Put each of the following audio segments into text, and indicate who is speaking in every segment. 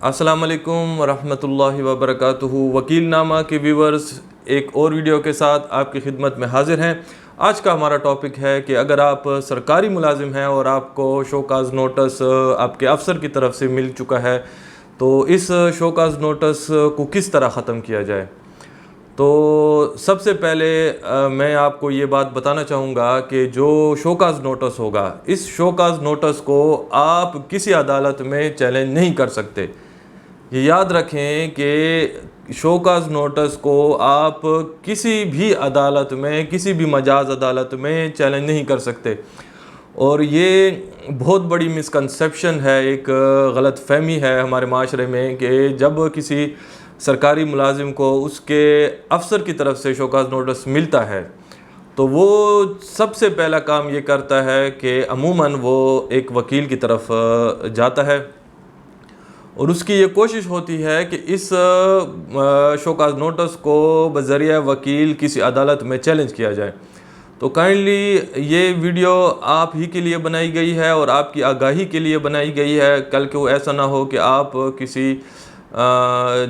Speaker 1: अस्सलाम वालेकुम रहमतुल्लाहि व बरकातुहू। वकीलनामा के व्यूवर्स एक और वीडियो के साथ आपकी खिदमत में हाजिर हैं। आज का हमारा टॉपिक है कि अगर आप सरकारी मुलाजिम हैं और आपको शोकाज़ नोटिस आपके अफसर की तरफ से मिल चुका है, तो इस शोकाज़ नोटिस को किस तरह ख़त्म किया जाए। तो सबसे पहले मैं आपको ये बात बताना चाहूँगा कि जो शोकाज़ नोटिस होगा, इस शोकाज़ नोटिस को आप किसी अदालत में चैलेंज नहीं कर सकते। ये याद रखें कि शोकाज़ नोटिस को आप किसी भी अदालत में, किसी भी मजाज अदालत में चैलेंज नहीं कर सकते। और ये बहुत बड़ी मिसकंसेप्शन है, एक गलत फहमी है हमारे माशरे में कि जब किसी सरकारी मुलाजिम को उसके अफसर की तरफ से शोकाज़ नोटिस मिलता है, तो वो सबसे पहला काम ये करता है कि अमूमन वो एक वकील की तरफ जाता है और उसकी ये कोशिश होती है कि इस शोकाज़ नोटिस को बज़रिया वकील किसी अदालत में चैलेंज किया जाए। तो काइंडली ये वीडियो आप ही के लिए बनाई गई है और आपकी आगाही के लिए बनाई गई है। कल को ऐसा ना हो कि आप किसी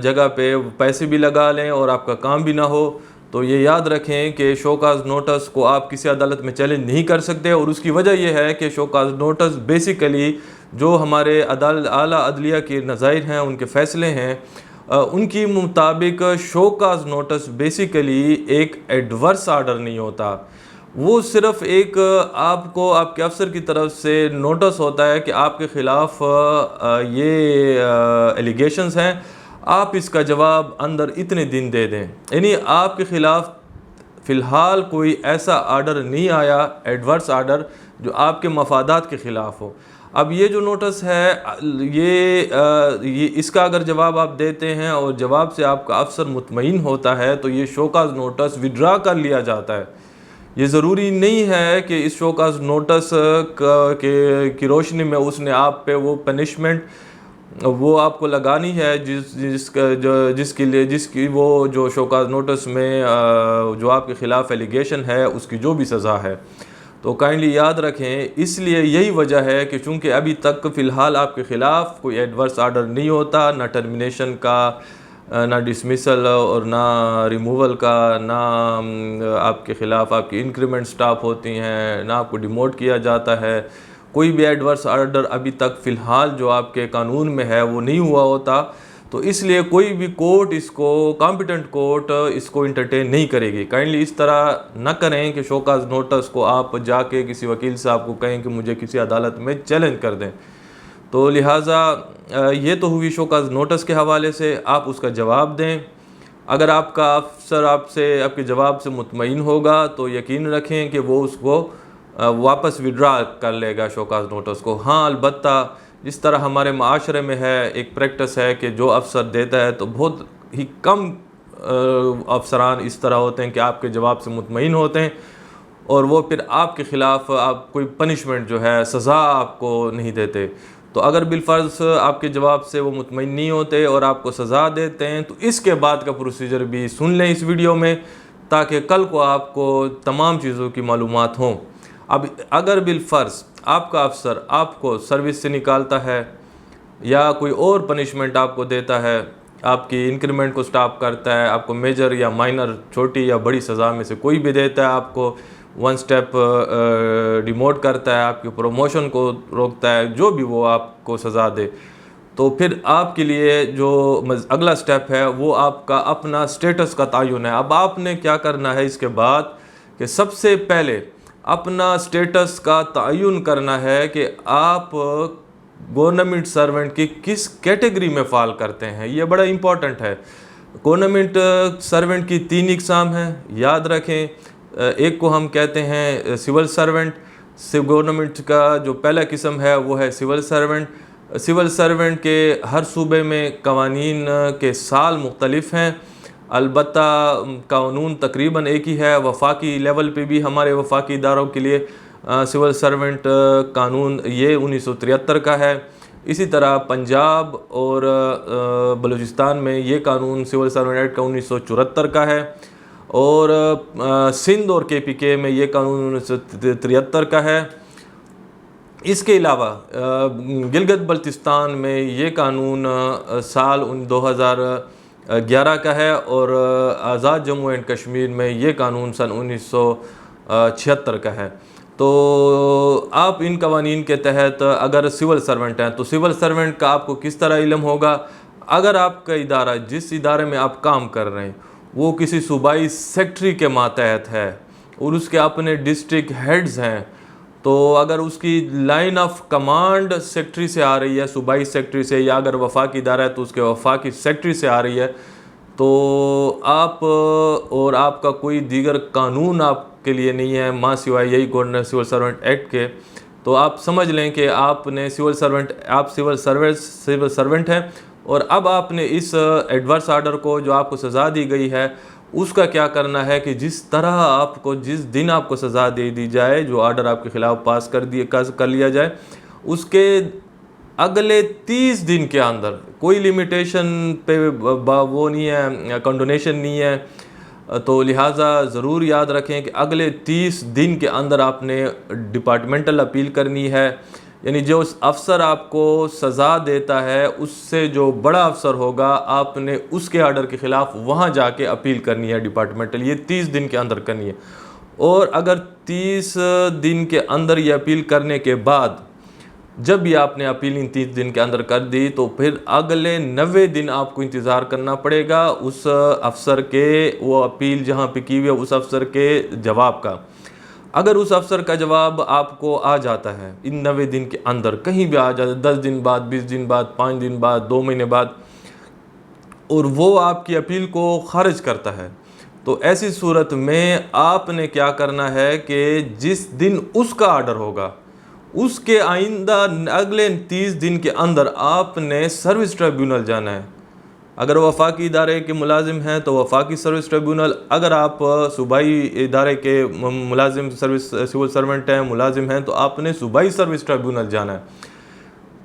Speaker 1: जगह पे पैसे भी लगा लें और आपका काम भी ना हो। तो ये याद रखें कि शोकाज़ नोटिस को आप किसी अदालत में चैलेंज नहीं कर सकते, और उसकी वजह यह है कि शोकाज़ नोटिस बेसिकली जो हमारे आला अदलिया के नज़ायर हैं, उनके फ़ैसले हैं, उनकी मुताबिक शोकाज़ नोटिस बेसिकली एक एडवर्स आर्डर नहीं होता। वो सिर्फ़ एक आपको आपके अफसर की तरफ से नोटिस होता है कि आपके ख़िलाफ़ ये एलिगेशंस हैं, आप इसका जवाब अंदर इतने दिन दे दें। यानी आपके ख़िलाफ़ फ़िलहाल कोई ऐसा आर्डर नहीं आया, एडवर्स आर्डर, जो आपके मफादात के ख़िलाफ़ हो। अब ये जो नोटिस है, ये इसका अगर जवाब आप देते हैं और जवाब से आपका अफसर मुतमईन होता है, तो ये शोकाज़ नोटिस विड्रा कर लिया जाता है। ये ज़रूरी नहीं है कि इस शोकाज़ नोटिस की रोशनी में उसने आप पे वो पनिशमेंट वो आपको लगानी है जिसकी वो जो शोकाज़ नोटिस में जो आपके ख़िलाफ़ एलिगेशन है, उसकी जो भी सज़ा है। तो काइंडली याद रखें, इसलिए यही वजह है कि चूँकि अभी तक फ़िलहाल आपके ख़िलाफ़ कोई एडवर्स आर्डर नहीं होता, ना टर्मिनेशन का, ना डिसमिसल और ना रिमूवल का, ना आपके ख़िलाफ़ आपकी इंक्रीमेंट स्टॉप होती हैं, ना आपको डिमोट किया जाता है। कोई भी एडवर्स आर्डर अभी तक फ़िलहाल जो आपके कानून में है वो नहीं हुआ होता। तो इसलिए कोई भी कोर्ट इसको, कॉम्पिटेंट कोर्ट इसको इंटरटेन नहीं करेगी। काइंडली इस तरह न करें कि शोकाज़ नोटिस को आप जाके किसी वकील साहब को कहें कि मुझे किसी अदालत में चैलेंज कर दें। तो लिहाजा ये तो हुई शोकाज़ नोटिस के हवाले से, आप उसका जवाब दें। अगर आपका अफसर आपसे आपके जवाब से मुतमईन होगा तो यकीन रखें कि वो उसको वापस विड्रा कर लेगा शोकाज़ नोटिस को। हाँ, अलबत्ता जिस तरह हमारे माशरे में है, एक प्रैक्टिस है कि जो अफसर देता है, तो बहुत ही कम अफसरान इस तरह होते हैं कि आपके जवाब से मुतमईन होते हैं और वो फिर आपके ख़िलाफ़ आप कोई पनिशमेंट जो है, सज़ा आपको नहीं देते। तो अगर बिलफ़र्ज़ आपके जवाब से वो मुतमईन नहीं होते और आपको सज़ा देते हैं, तो इसके बाद का प्रोसीजर भी सुन लें इस वीडियो में, ताकि कल को आपको तमाम चीज़ों की मालूमात हों। अब अगर बिलफ़र्ज़ आपका अफसर आपको सर्विस से निकालता है या कोई और पनिशमेंट आपको देता है, आपकी इंक्रीमेंट को स्टॉप करता है, आपको मेजर या माइनर, छोटी या बड़ी सज़ा में से कोई भी देता है, आपको वन स्टेप डिमोट करता है, आपकी प्रमोशन को रोकता है, जो भी वो आपको सज़ा दे, तो फिर आपके लिए जो अगला स्टेप है वो आपका अपना स्टेटस का तयन है। अब आपने क्या करना है इसके बाद, कि सबसे पहले अपना स्टेटस का तयन करना है कि आप गवर्नमेंट सर्वेंट की किस कैटेगरी में फ़ाल करते हैं। ये बड़ा इम्पॉर्टेंट है। गवर्नमेंट सर्वेंट की 3 इकसाम हैं, याद रखें। एक को हम कहते हैं सिविल सर्वेंट। गवर्नमेंट का जो पहला किस्म है वो है सिविल सर्वेंट। सिविल सर्वेंट के हर सूबे में कवानीन के साल मुख्तलिफ हैं, अलबत्ता कानून तकरीबन एक ही है। वफाकी लेवल पे भी हमारे वफाकी इदारों के लिए सिविल सर्वेंट कानून ये 1973 का है। इसी तरह पंजाब और बलूचिस्तान में ये कानून सिविल सर्वेंट एक्ट का 1974 का है, और सिंध और KPK में ये कानून 1973 का है। इसके अलावा गिलगित बल्तिस्तान में ये कानून साल 2011 का है और आज़ाद जम्मू एंड कश्मीर में ये कानून सन 1976 का है। तो आप इन कवानीन के तहत अगर सिविल सर्वेंट हैं तो सिविल सर्वेंट का आपको किस तरह इल्म होगा। अगर आपका इदारा, जिस इदारे में आप काम कर रहे हैं, वो किसी सूबाई सेक्रेटरी के मातहत है और उसके अपने डिस्ट्रिक्ट हेड्स हैं, तो अगर उसकी लाइन ऑफ कमांड सेक्रेटरी से आ रही है, सूबाई सेक्रेटरी से, या अगर वफाकी इदारा है तो उसके वफाकी सेक्रेटरी से आ रही है, तो आप और आपका कोई दीगर कानून आपके लिए नहीं है माँ सिवाय यही गवर्नर सिविल सर्वेंट एक्ट के, तो आप समझ लें कि आपने आप सिविल सर्वेंट हैं और अब आपने इस एडवर्स आर्डर को, जो आपको सज़ा दी गई है, उसका क्या करना है कि जिस दिन आपको सज़ा दे दी जाए, जो आर्डर आपके ख़िलाफ़ पास कर लिया जाए, उसके अगले 30 दिन के अंदर, कोई लिमिटेशन पे वो नहीं है, कंडोनेशन नहीं है, तो लिहाजा ज़रूर याद रखें कि अगले 30 दिन के अंदर आपने डिपार्टमेंटल अपील करनी है। यानी जो उस अफसर आपको सज़ा देता है, उससे जो बड़ा अफसर होगा, आपने उसके आर्डर के ख़िलाफ़ वहाँ जाके अपील करनी है डिपार्टमेंटल। ये 30 दिन के अंदर करनी है। और अगर 30 दिन के अंदर ये अपील करने के बाद, जब भी आपने अपील इन 30 दिन के अंदर कर दी, तो फिर अगले 90 दिन आपको इंतज़ार करना पड़ेगा उस अफसर के, वो अपील जहाँ पे की हुई है उस अफसर के जवाब का। अगर उस अफसर का जवाब आपको आ जाता है इन 90 दिन के अंदर, कहीं भी आ जाता है, 10 दिन बाद, 20 दिन बाद, 5 दिन बाद, 2 महीने बाद, और वो आपकी अपील को खारिज करता है, तो ऐसी सूरत में आपने क्या करना है कि जिस दिन उसका आर्डर होगा, उसके आइंदा अगले 30 दिन के अंदर आपने सर्विस ट्रिब्यूनल जाना है। अगर वफाकी इदारे के मुलाजिम हैं तो वफाकी सर्विस ट्रिब्यूनल, अगर आप सूबाई इदारे के मुलाजिम सिविल सर्वेंट हैं, मुलाजिम हैं, तो आपने सूबाई सर्विस ट्रिब्यूनल जाना है।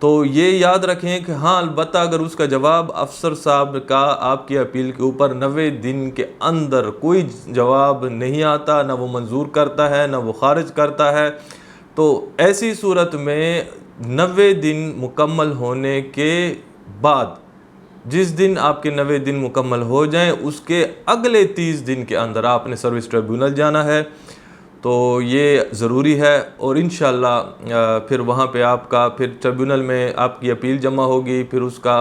Speaker 1: तो ये याद रखें कि हाँ, अलबत्ता अगर उसका जवाब अफसर साहब का आपकी अपील के ऊपर 90 दिन के अंदर कोई जवाब नहीं आता, ना वो मंजूर करता है, ना वो खारिज करता है, तो ऐसी सूरत में 90 दिन मुकम्मल होने के बाद, जिस दिन आपके 90 दिन मुकम्मल हो जाएं, उसके अगले 30 दिन के अंदर आपने सर्विस ट्रिब्यूनल जाना है। तो ये ज़रूरी है और इंशाअल्लाह फिर वहाँ पे आपका, फिर ट्रिब्यूनल में आपकी अपील जमा होगी, फिर उसका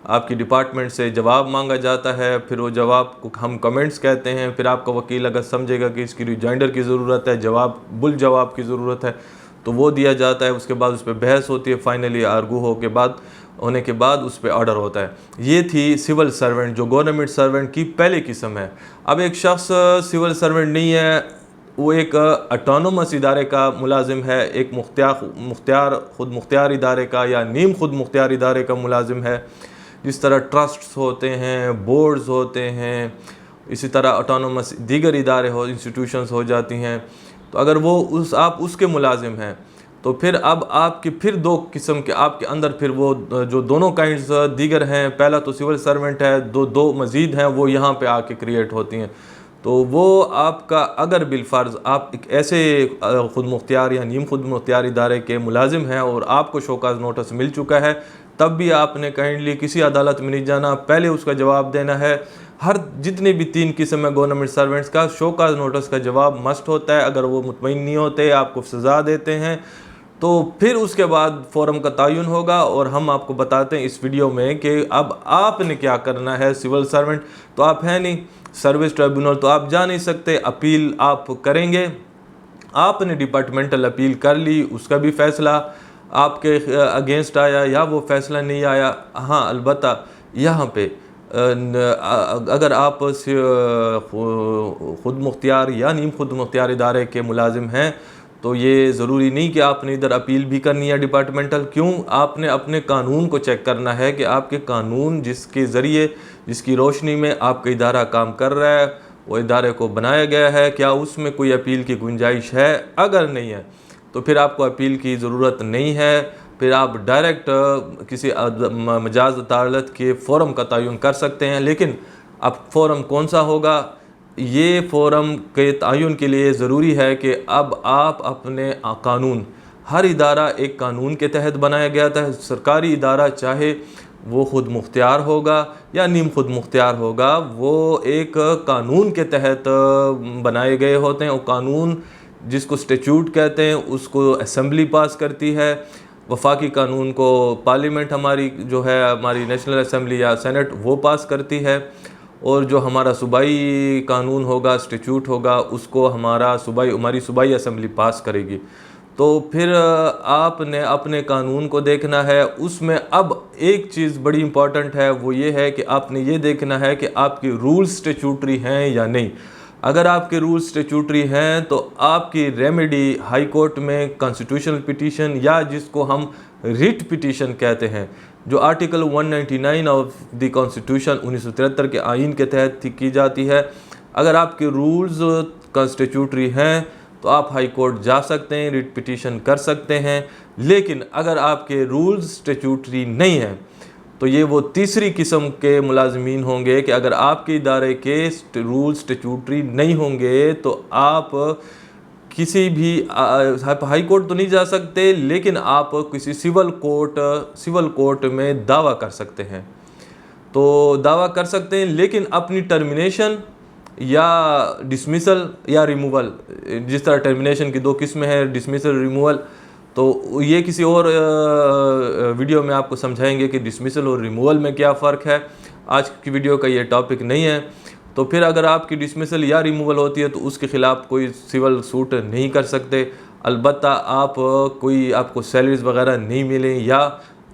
Speaker 1: आपकी डिपार्टमेंट से जवाब मांगा जाता है, फिर वो जवाब को हम कमेंट्स कहते हैं। फिर आपका वकील अगर समझेगा कि इसकी रिजाइंडर की ज़रूरत है, बुल जवाब की ज़रूरत है, तो वो दिया जाता है। उसके बाद उस पर बहस होती है, फाइनली आर्गू होने के बाद उस पर ऑर्डर होता है। ये थी सिविल सर्वेंट, जो गवर्नमेंट सर्वेंट की पहली किस्म है। अब एक शख्स सिविल सर्वेंट नहीं है, वो एक ऑटोनोमस इदारे का मुलाजिम है, एक खुद मुख्तियार इदारे का या नीम खुद मुख्तियार इदारे का मुलाजिम है। जिस तरह ट्रस्ट्स होते हैं, बोर्ड्स होते हैं, इसी तरह ऑटोनोमस दीगर इदारे इंस्टीट्यूशंस हो जाती हैं। तो अगर वो आप उसके मुलाजिम हैं, तो फिर अब आपकी फिर 2 किस्म के आपके अंदर फिर वो जो दोनों काइंड्स दीगर हैं, पहला तो सिविल सर्वेंट है, दो मज़ीद हैं, वो यहाँ पे आके क्रिएट होती हैं। तो वो आपका अगर बिलफ़र्ज़ आप एक ऐसे खुद मुख्तियार या नीम खुद मुख्तियार इदारे के मुलाजिम हैं और आपको शोकाज़ नोटिस मिल चुका है, तब भी आपने काइंडली किसी अदालत में नहीं जाना, पहले उसका जवाब देना है। हर जितने भी 3 किस्म है गवर्नमेंट सर्वेंट्स का, शोकाज़ नोटिस का जवाब मस्ट होता है। अगर वो मुतमईन नहीं होते, आपको सज़ा देते हैं, तो फिर उसके बाद फ़ोरम का तयन होगा और हम आपको बताते हैं इस वीडियो में कि अब आपने क्या करना है। सिविल सर्वेंट तो आप हैं नहीं, सर्विस ट्रिब्यूनल तो आप जा नहीं सकते, अपील आप करेंगे। आपने डिपार्टमेंटल अपील कर ली, उसका भी फ़ैसला आपके अगेंस्ट आया या वो फ़ैसला नहीं आया। हाँ, अलबत्ता यहाँ पे अगर आप खुद मुख्तियार या नीम खुद मुख्तियार इदारे के मुलाजिम हैं, तो ये ज़रूरी नहीं कि आपने इधर अपील भी करनी है डिपार्टमेंटल। क्यों? आपने अपने कानून को चेक करना है कि आपके कानून जिसके ज़रिए, जिसकी रोशनी में आपका इदारा काम कर रहा है, वो इदारे को बनाया गया है, क्या उसमें कोई अपील की गुंजाइश है। अगर नहीं है तो फिर आपको अपील की ज़रूरत नहीं है, फिर आप डायरेक्ट किसी मजाज अदालत के फ़ोरम का तयन कर सकते हैं। लेकिन अब फ़ोरम कौन सा होगा, ये फ़ोरम के तयन के लिए ज़रूरी है कि अब आप अपने कानून हर इदारा एक कानून के तहत बनाया गया था। सरकारी इदारा चाहे वो ख़ुद मुख्तियार होगा या नीम खुद मुख्तियार होगा, वो एक कानून के तहत बनाए गए होते हैं। और कानून जिसको स्टैट्यूट कहते हैं उसको असेंबली पास करती है। वफाकी कानून को पार्लियामेंट हमारी जो है, हमारी नेशनल असेंबली या सेनेट, वो पास करती है। और जो हमारा सूबाई कानून होगा, स्टैट्यूट होगा, उसको हमारी सूबाई असेंबली पास करेगी। तो फिर आपने अपने कानून को देखना है। उसमें अब एक चीज़ बड़ी इम्पॉर्टेंट है, वो ये है कि आपने ये देखना है कि आपके रूल्स स्टैट्यूटरी हैं या नहीं। अगर आपके रूल्स स्टैट्यूटरी हैं तो आपकी रेमेडी हाई कोर्ट में कॉन्स्टिट्यूशनल पिटीशन, या जिसको हम रिट पिटीशन कहते हैं, जो आर्टिकल 199 ऑफ द कॉन्स्टिट्यूशन 1973 के आइन के तहत की जाती है। अगर आपके रूल्स कॉन्स्टिट्यूटरी हैं तो आप हाई कोर्ट जा सकते हैं, रिट पिटीशन कर सकते हैं। लेकिन अगर आपके रूल्स स्टैट्यूटरी नहीं हैं तो ये वो तीसरी किस्म के मुलाजमीन होंगे कि अगर आपके इदारे के रूल्स स्टैट्यूटरी नहीं होंगे तो आप किसी भी हाई कोर्ट तो नहीं जा सकते, लेकिन आप किसी सिविल कोर्ट में दावा कर सकते हैं। तो दावा कर सकते हैं, लेकिन अपनी टर्मिनेशन या डिसमिसल या रिमूवल, जिस तरह टर्मिनेशन की दो किस्में हैं, डिसमिसल, रिमूवल, तो ये किसी और वीडियो में आपको समझाएंगे कि डिसमिसल और रिमूवल में क्या फ़र्क है। आज की वीडियो का ये टॉपिक नहीं है। तो फिर अगर आपकी डिसमिसल या रिमूवल होती है तो उसके ख़िलाफ़ कोई सिविल सूट नहीं कर सकते। अलबत्ता आपको सैलरीज वगैरह नहीं मिलें, या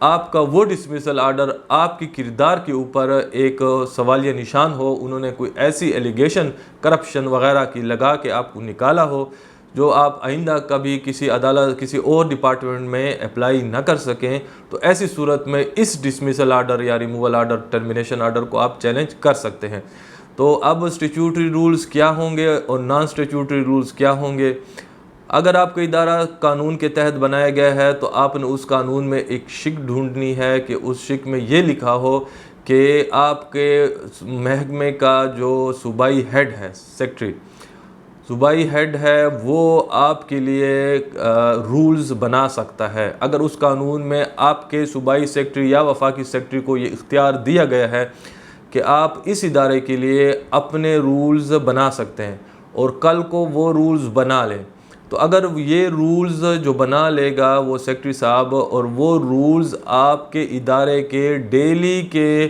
Speaker 1: आपका वो डिसमिसल आर्डर आपकी किरदार के ऊपर एक सवालिया निशान हो, उन्होंने कोई ऐसी एलिगेशन करप्शन वगैरह की लगा के आपको निकाला हो जो आप आइंदा कभी किसी अदालत, किसी और डिपार्टमेंट में अप्लाई ना कर सकें। तो ऐसी सूरत में इस डिसमिसल आर्डर या रिमूवल आर्डर, टर्मिनेशन आर्डर को आप चैलेंज कर सकते हैं। तो अब स्टैट्यूटरी रूल्स क्या होंगे और नॉन स्टैट्यूटरी रूल्स क्या होंगे। अगर आपका इदारा कानून के तहत बनाया गया है तो आपने उस कानून में एक शिक ढूंढनी है कि उस शिक में ये लिखा हो कि आपके महकमे का जो सूबाई हेड है, सेक्रेटरी, सूबाई हेड है, वो आपके लिए रूल्स बना सकता है। अगर उस कानून में आपके सूबाई सेक्रेटरी या वफाकी सेक्रेटरी को ये इख्तियार दिया गया है कि आप इस इदारे के लिए अपने रूल्स बना सकते हैं और कल को वो रूल्स बना लें, तो अगर ये रूल्स जो बना लेगा वो सेक्रेटरी साहब, और वो रूल्स आपके इदारे के डेली के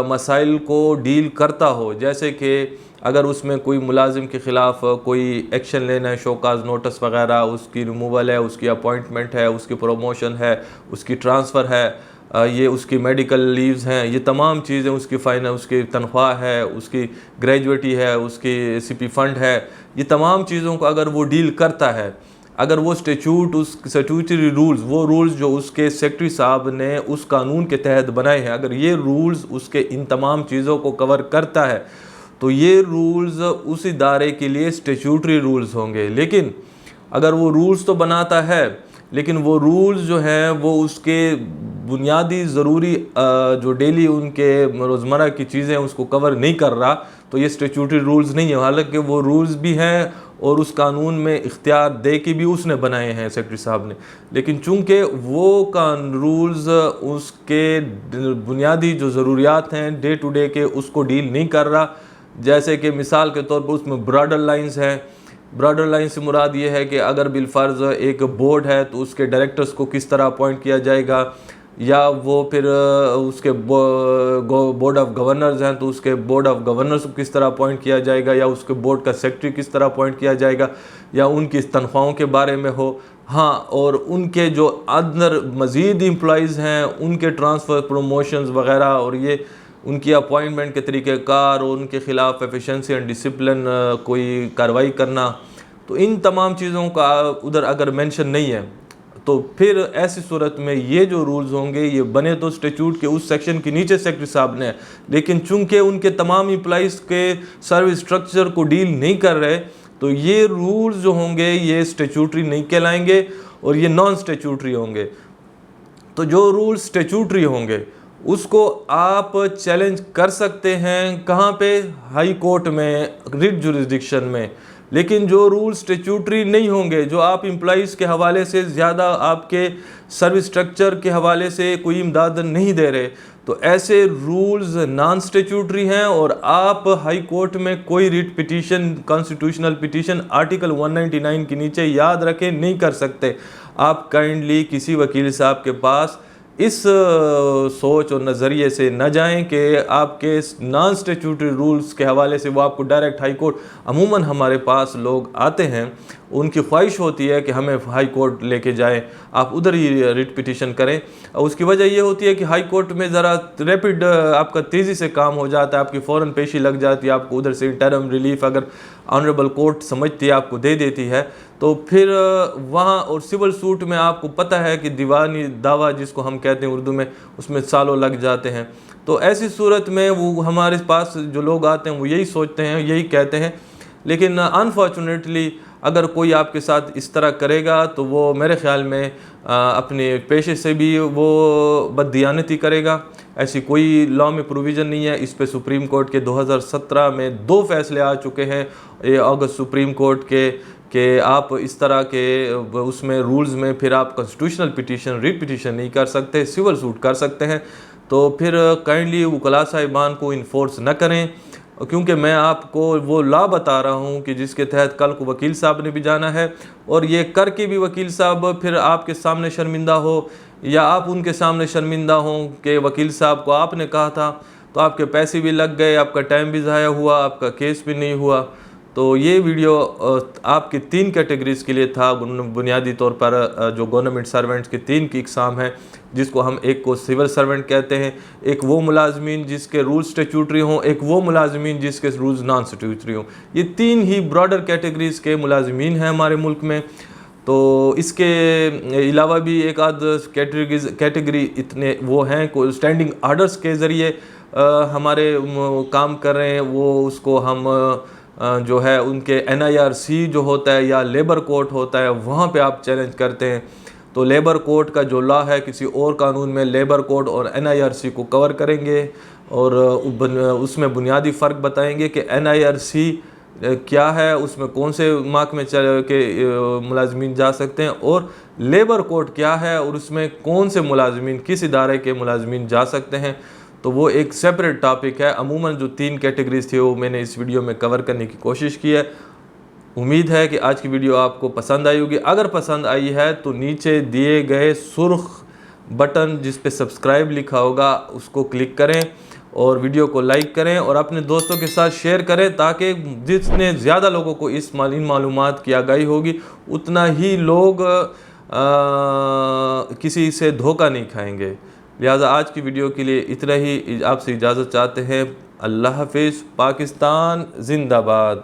Speaker 1: मसाइल को डील करता हो, जैसे कि अगर उसमें कोई मुलाजिम के ख़िलाफ़ कोई एक्शन लेना है, शोकाज नोटिस वगैरह, उसकी रिमूवल है, उसकी अपॉइंटमेंट है, उसकी प्रमोशन है, उसकी ट्रांसफ़र है, ये उसकी मेडिकल लीव्स हैं, ये तमाम चीज़ें, उसकी उसकी तनख्वाह है, उसकी ग्रेजुएटी है, उसकी सीपी फ़ंड है, ये तमाम चीज़ों को अगर वो डील करता है, अगर वो उस स्टैट्यूटरी रूल्स, वो रूल्स जो उसके सेक्रेटरी साहब ने उस कानून के तहत बनाए हैं, अगर ये रूल्स उसके इन तमाम चीज़ों को कवर करता है तो ये रूल्स उस इदारे के लिए स्टैट्यूटरी रूल्स होंगे। लेकिन अगर वो रूल्स तो बनाता है, लेकिन वो रूल्स जो हैं वो उसके बुनियादी ज़रूरी जो डेली उनके रोज़मर्रा की चीज़ें उसको कवर नहीं कर रहा, तो ये स्टैट्यूटरी रूल्स नहीं है। हालांकि वो रूल्स भी हैं और उस कानून में इख्तियार दे के भी उसने बनाए हैं सेक्रेटरी साहब ने, लेकिन चूँकि वो रूल्स उसके बुनियादी जो ज़रूरियात हैं डे टू डे के, उसको डील नहीं कर रहा। जैसे कि मिसाल के तौर पर उसमें ब्रॉडर लाइंस हैं। ब्रॉडर लाइन से मुराद ये है कि अगर बिलफर्ज एक बोर्ड है तो उसके डायरेक्टर्स को किस तरह अपॉइंट किया जाएगा, या वो फिर उसके बोर्ड ऑफ गवर्नर्स हैं तो उसके बोर्ड ऑफ गवर्नर्स को किस तरह अपॉइंट किया जाएगा, या उसके बोर्ड का सेक्रेटरी किस तरह अपॉइंट किया जाएगा, या उनकी तनख्वाहों के बारे में हो। हाँ, और उनके जो अंदर मज़ीद एम्प्लॉइज़ हैं उनके ट्रांसफ़र, प्रमोशंस वगैरह, और ये उनकी अपॉइंटमेंट के तरीक़ेकार और उनके ख़िलाफ़ एफिशिएंसी एंड डिसिप्लिन कोई कार्रवाई करना, तो इन तमाम चीज़ों का उधर अगर मेंशन नहीं है तो फिर ऐसी सूरत में ये जो रूल्स होंगे ये बने तो स्टैट्यूट के उस सेक्शन के नीचे सेक्रेटरी साहब ने, लेकिन चूंकि उनके तमाम एम्प्लॉइज़ के सर्विस स्ट्रक्चर को डील नहीं कर रहे तो ये रूल्स जो होंगे ये स्टैट्यूटरी नहीं कहलाएंगे और ये नॉन स्टैट्यूटरी होंगे। तो जो रूल्स स्टैट्यूटरी होंगे उसको आप चैलेंज कर सकते हैं, कहाँ पे? हाई कोर्ट में, रिट जुरिस्डिक्शन में। लेकिन जो रूल स्टेचूटरी नहीं होंगे, जो आप एम्प्लॉइज़ के हवाले से ज़्यादा आपके सर्विस स्ट्रक्चर के हवाले से कोई इमदाद नहीं दे रहे, तो ऐसे रूल्स नॉन स्टेचूटरी हैं और आप हाई कोर्ट में कोई writ petition, constitutional petition article 199 के नीचे याद रखें नहीं कर सकते। आप काइंडली किसी वकील साहब के पास इस सोच और नज़रिए से न जाएं कि आपके नॉन स्टेचूटरी रूल्स के हवाले से वो आपको डायरेक्ट हाई कोर्ट, अमूमन हमारे पास लोग आते हैं, उनकी ख्वाहिश होती है कि हमें हाई कोर्ट लेके जाएं, आप उधर ही रिट पिटीशन करें। और उसकी वजह ये होती है कि हाई कोर्ट में ज़रा रैपिड आपका तेज़ी से काम हो जाता है, आपकी फ़ौरन पेशी लग जाती है, आपको उधर से इंटरम रिलीफ अगर ऑनरेबल कोर्ट समझती है आपको दे देती है, तो फिर वहाँ और सिविल सूट में आपको पता है कि दीवानी दावा जिसको हम कहते हैं उर्दू में, उसमें सालों लग जाते हैं। तो ऐसी सूरत में वो हमारे पास जो लोग आते हैं वो यही सोचते हैं, यही कहते हैं, लेकिन अनफॉर्चुनेटली अगर कोई आपके साथ इस तरह करेगा तो वो मेरे ख़्याल में अपने पेशे से भी वो बददियानती करेगा। ऐसी कोई लॉ में प्रोविज़न नहीं है। इस पे सुप्रीम कोर्ट के 2017 में 2 फैसले आ चुके हैं, ये अगस्त सुप्रीम कोर्ट के आप इस तरह के उसमें रूल्स में फिर आप कॉन्स्टिट्यूशनल पिटीशन, रिट पिटीशन नहीं कर सकते, सिविल सूट कर सकते हैं। तो फिर काइंडली वकला साहिबान को इन्फोर्स न करें, क्योंकि मैं आपको वो लॉ बता रहा हूँ कि जिसके तहत कल को वकील साहब ने भी जाना है, और ये करके भी वकील साहब फिर आपके सामने शर्मिंदा हो या आप उनके सामने शर्मिंदा हों कि वकील साहब को आपने कहा था, तो आपके पैसे भी लग गए, आपका टाइम भी ज़ाया हुआ, आपका केस भी नहीं हुआ। तो ये वीडियो आपकी 3 कैटेगरीज़ के लिए था। बुनियादी तौर पर जो गवर्नमेंट सर्वेंट्स के 3 की इकसाम है, जिसको हम एक को सिविल सर्वेंट कहते हैं, एक वो मुलाजमीन जिसके रूल्स स्टेचूटरी हों, एक वो मुलाजमीन जिसके रूल्स नॉन स्टेचूटरी हों। ये 3 ही ब्रॉडर कैटेगरीज़ के मुलाजमीन हैं हमारे मुल्क में। तो इसके अलावा भी एक आध कैटेगरी इतने वो हैं को स्टैंडिंग आर्डर्स के ज़रिए हमारे काम कर रहे हैं, वो उसको हम जो है उनके NIRC जो होता है या लेबर कोर्ट होता है, वहाँ पे आप चैलेंज करते हैं। तो लेबर कोर्ट का जो लॉ है किसी और कानून में लेबर कोर्ट और NIRC को कवर करेंगे और उसमें बुनियादी फ़र्क बताएंगे कि NIRC क्या है, उसमें कौन से मार्क में चल के मुलाजमीन जा सकते हैं, और लेबर कोर्ट क्या है और उसमें कौन से मुलाजमीन, किस इदारे के मुलाजमीन जा सकते हैं। तो वो एक सेपरेट टॉपिक है। अमूमन जो 3 कैटेगरीज थी वो मैंने इस वीडियो में कवर करने की कोशिश की है। उम्मीद है कि आज की वीडियो आपको पसंद आई होगी। अगर पसंद आई है तो नीचे दिए गए सुर्ख बटन जिस पे सब्सक्राइब लिखा होगा उसको क्लिक करें और वीडियो को लाइक करें और अपने दोस्तों के साथ शेयर करें, ताकि जितने ज़्यादा लोगों को इन मालूमात की आगाही होगी उतना ही लोग किसी से धोखा नहीं खाएंगे। लिहाजा आज की वीडियो के लिए इतना ही, आपसे इजाज़त चाहते हैं। अल्लाह हाफिज़। पाकिस्तान जिंदाबाद।